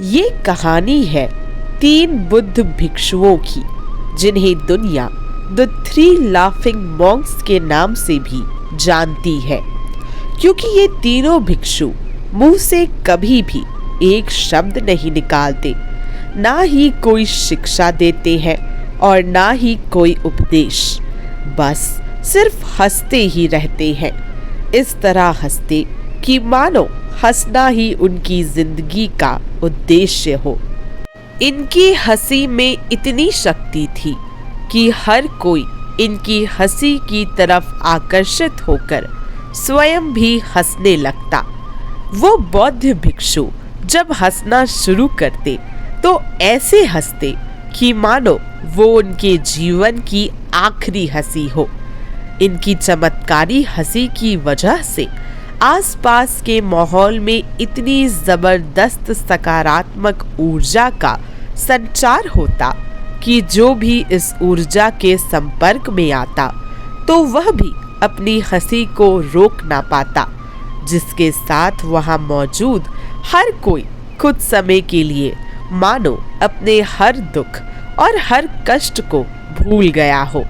ये कहानी है 3 बुद्ध भिक्षुओं की, जिन्हें दुनिया द 3 लाफिंग मॉन्क्स के नाम से भी जानती है, क्योंकि ये तीनों भिक्षु मुंह से कभी भी एक शब्द नहीं निकालते, ना ही कोई शिक्षा देते हैं और ना ही कोई उपदेश, बस सिर्फ हंसते ही रहते हैं। इस तरह हंसते कि मानो हंसना ही उनकी जिंदगी का उद्देश्य हो। इनकी हंसी में इतनी शक्ति थी कि हर कोई इनकी हंसी की तरफ आकर्षित होकर स्वयं भी हंसने लगता। वो बौद्ध भिक्षु जब हंसना शुरू करते तो ऐसे हंसते कि मानो वो उनके जीवन की आखिरी हंसी हो। इनकी चमत्कारी हंसी की वजह से आसपास के माहौल में इतनी जबरदस्त सकारात्मक ऊर्जा का संचार होता कि जो भी इस ऊर्जा के संपर्क में आता तो वह भी अपनी हंसी को रोक ना पाता, जिसके साथ वहां मौजूद हर कोई कुछ समय के लिए मानो अपने हर दुख और हर कष्ट को भूल गया हो।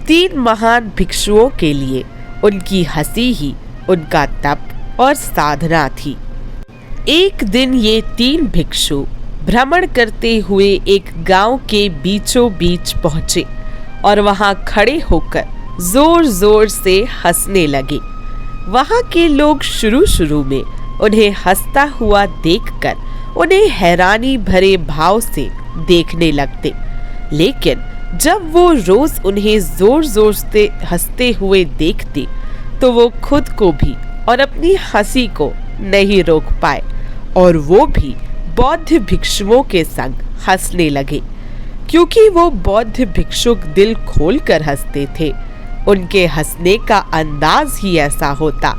3 महान भिक्षुओं के लिए उनकी हंसी ही उनका तप और साधना थी। एक दिन ये 3 भिक्षु भ्रमण करते हुए एक गांव के बीचों बीच पहुंचे और वहां खड़े होकर जोर जोर से हंसने लगे। वहां के लोग शुरू में उन्हें हंसता हुआ देखकर उन्हें हैरानी भरे भाव से देखने लगते, लेकिन जब वो रोज उन्हें जोर जोर से हंसते हुए देखते तो वो खुद को भी और अपनी हंसी को नहीं रोक पाए और वो भी बौद्ध भिक्षुओं के संग हंसने लगे, क्योंकि वो बौद्ध भिक्षुक दिल खोलकर हंसते थे। उनके हंसने का अंदाज ही ऐसा होता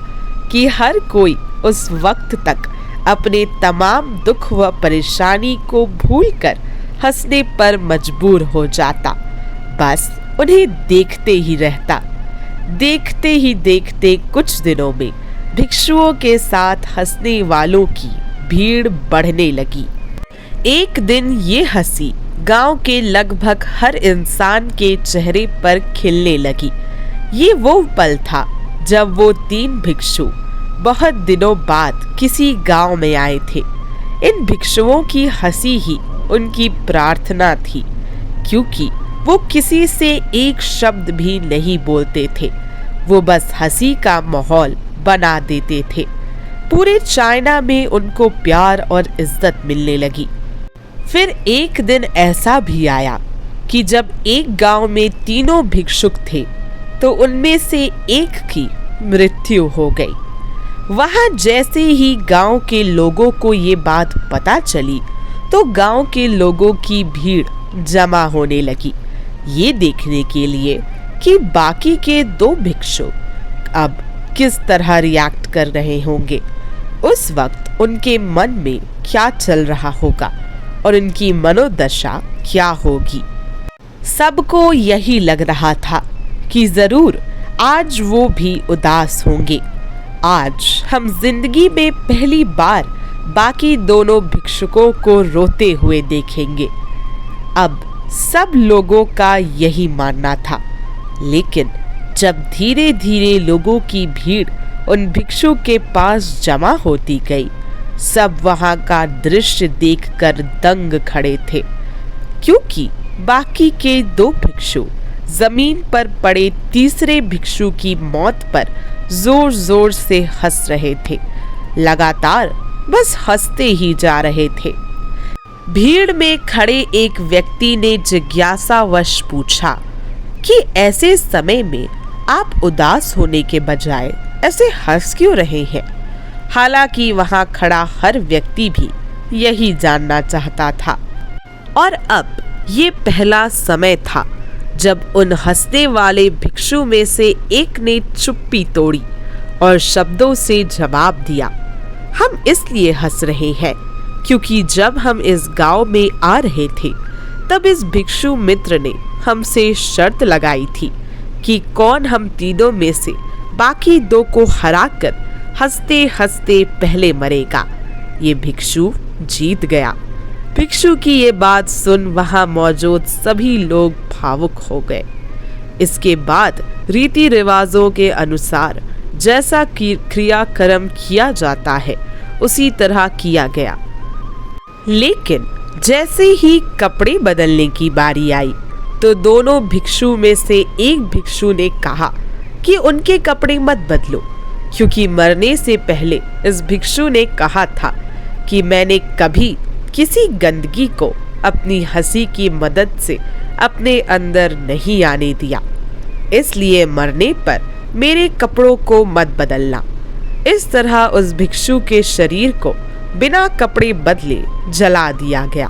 कि हर कोई उस वक्त तक अपने तमाम दुख व परेशानी को भूलकर हंसने पर मजबूर हो जाता, बस उन्हें देखते ही रहता। देखते ही देखते कुछ दिनों में भिक्षुओं के साथ हंसने वालों की भीड़ बढ़ने लगी। एक दिन ये हंसी गांव के लगभग हर इंसान के चेहरे पर खिलने लगी। ये वो पल था जब वो 3 भिक्षु बहुत दिनों बाद किसी गांव में आए थे। इन भिक्षुओं की हंसी ही उनकी प्रार्थना थी, क्योंकि वो किसी से एक शब्द भी नहीं बोलते थे, वो बस हंसी का माहौल बना देते थे। पूरे चाइना में उनको प्यार और इज्जत मिलने लगी। फिर एक दिन ऐसा भी आया कि जब एक गांव में तीनों भिक्षुक थे तो उनमें से एक की मृत्यु हो गई। वहां जैसे ही गांव के लोगों को ये बात पता चली तो गांव के लोगों की भीड़ जमा होने लगी, ये देखने के लिए कि बाकी के 2 भिक्षुक अब किस तरह रिएक्ट कर रहे होंगे। उस वक्त उनके मन में क्या चल रहा होगा और उनकी मनोदशा क्या होगी। सबको यही लग रहा था कि जरूर आज वो भी उदास होंगे। आज हम जिंदगी में पहली बार बाकी दोनों भिक्षुकों को रोते हुए देखेंगे। अब सब लोगों का यही मानना था, लेकिन जब धीरे धीरे लोगों की भीड़ उन भिक्षु के पास जमा होती गई, सब वहां का दृश्य देखकर दंग खड़े थे, क्योंकि बाकी के 2 भिक्षु जमीन पर पड़े तीसरे भिक्षु की मौत पर जोर जोर से हंस रहे थे, लगातार बस हंसते ही जा रहे थे। भीड़ में खड़े एक व्यक्ति ने जिज्ञासावश पूछा कि ऐसे समय में आप उदास होने के बजाय ऐसे हंस क्यों रहे हैं। हालांकि वहां खड़ा हर व्यक्ति भी यही जानना चाहता था। और अब ये पहला समय था जब उन हंसने वाले भिक्षु में से एक ने चुप्पी तोड़ी और शब्दों से जवाब दिया, हम इसलिए हंस रहे हैं क्योंकि जब हम इस गांव में आ रहे थे तब इस भिक्षु मित्र ने हमसे शर्त लगाई थी कि कौन हम तीनों में से बाकी 2 को हराकर हंसते हंसते पहले मरेगा। ये भिक्षु जीत गया। भिक्षु की ये बात सुन वहां मौजूद सभी लोग भावुक हो गए। इसके बाद रीति रिवाजों के अनुसार जैसा क्रियाक्रम किया जाता है उसी तरह किया गया। लेकिन जैसे ही कपड़े बदलने की बारी आई तो दोनों भिक्षु में से एक भिक्षु ने कहा कि उनके कपड़े मत बदलो, क्योंकि मरने से पहले इस भिक्षु ने कहा था कि मैंने कभी किसी गंदगी को अपनी हंसी की मदद से अपने अंदर नहीं आने दिया, इसलिए मरने पर मेरे कपड़ों को मत बदलना। इस तरह उस भिक्षु के शरीर को बिना कपड़े बदले जला दिया गया।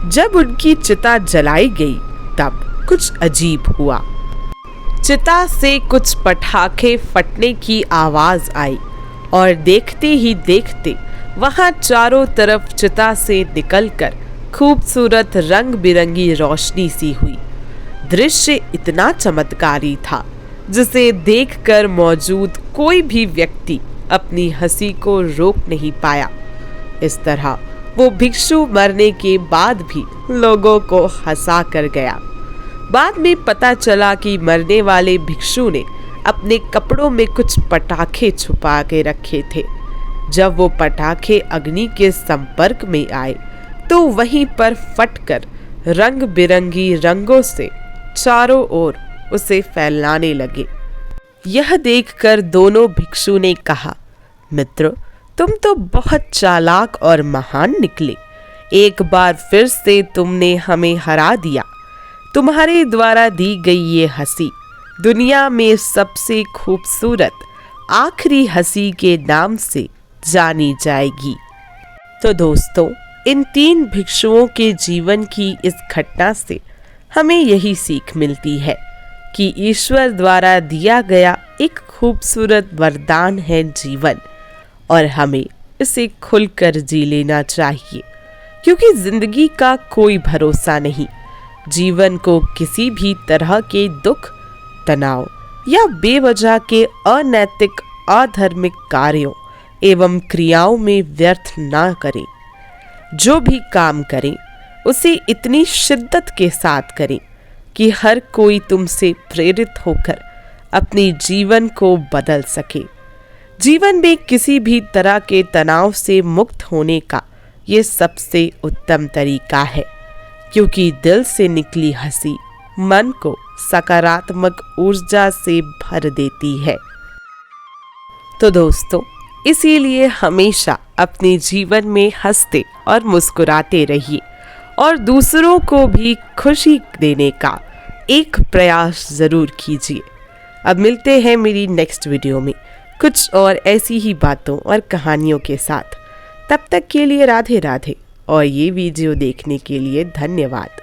जब उनकी चिता जलाई गई तब कुछ अजीब हुआ। चिता से कुछ पटाखे फटने की आवाज आई और देखते ही देखते वहां चारों तरफ चिता से निकलकर खूबसूरत रंग बिरंगी रोशनी सी हुई। दृश्य इतना चमत्कारी था जिसे देखकर मौजूद कोई भी व्यक्ति अपनी हंसी को रोक नहीं पाया। इस तरह वो भिक्षु मरने के बाद भी लोगों को हंसा कर गया। बाद में पता चला कि मरने वाले भिक्षु ने अपने कपड़ों में कुछ पटाखे छुपा के रखे थे। जब वो पटाखे अग्नि के संपर्क में आए तो वहीं पर फटकर रंग बिरंगी रंगों से चारों ओर उसे फैलाने लगे। यह देखकर दोनों भिक्षु ने कहा, मित्र, तुम तो बहुत चालाक और महान निकले। एक बार फिर से तुमने हमें हरा दिया। तुम्हारे द्वारा दी गई ये हंसी दुनिया में सबसे खूबसूरत आखिरी हंसी के नाम से जानी जाएगी। तो दोस्तों, इन 3 भिक्षुओं के जीवन की इस घटना से हमें यही सीख मिलती है कि ईश्वर द्वारा दिया गया एक खूबसूरत वरदान है जीवन, और हमें इसे खुलकर जी लेना चाहिए, क्योंकि जिंदगी का कोई भरोसा नहीं। जीवन को किसी भी तरह के दुख, तनाव या बेवजह के अनैतिक, अधार्मिक कार्यों एवं क्रियाओं में व्यर्थ ना करें। जो भी काम करें उसे इतनी शिद्दत के साथ करें कि हर कोई तुमसे प्रेरित होकर अपने जीवन को बदल सके। जीवन में किसी भी तरह के तनाव से मुक्त होने का ये सबसे उत्तम तरीका है, क्योंकि दिल से निकली हंसी मन को सकारात्मक ऊर्जा से भर देती है। तो दोस्तों, इसीलिए हमेशा अपने जीवन में हंसते और मुस्कुराते रहिए और दूसरों को भी खुशी देने का एक प्रयास जरूर कीजिए। अब मिलते हैं मेरी नेक्स्ट वीडियो में कुछ और ऐसी ही बातों और कहानियों के साथ। तब तक के लिए राधे राधे, और ये वीडियो देखने के लिए धन्यवाद।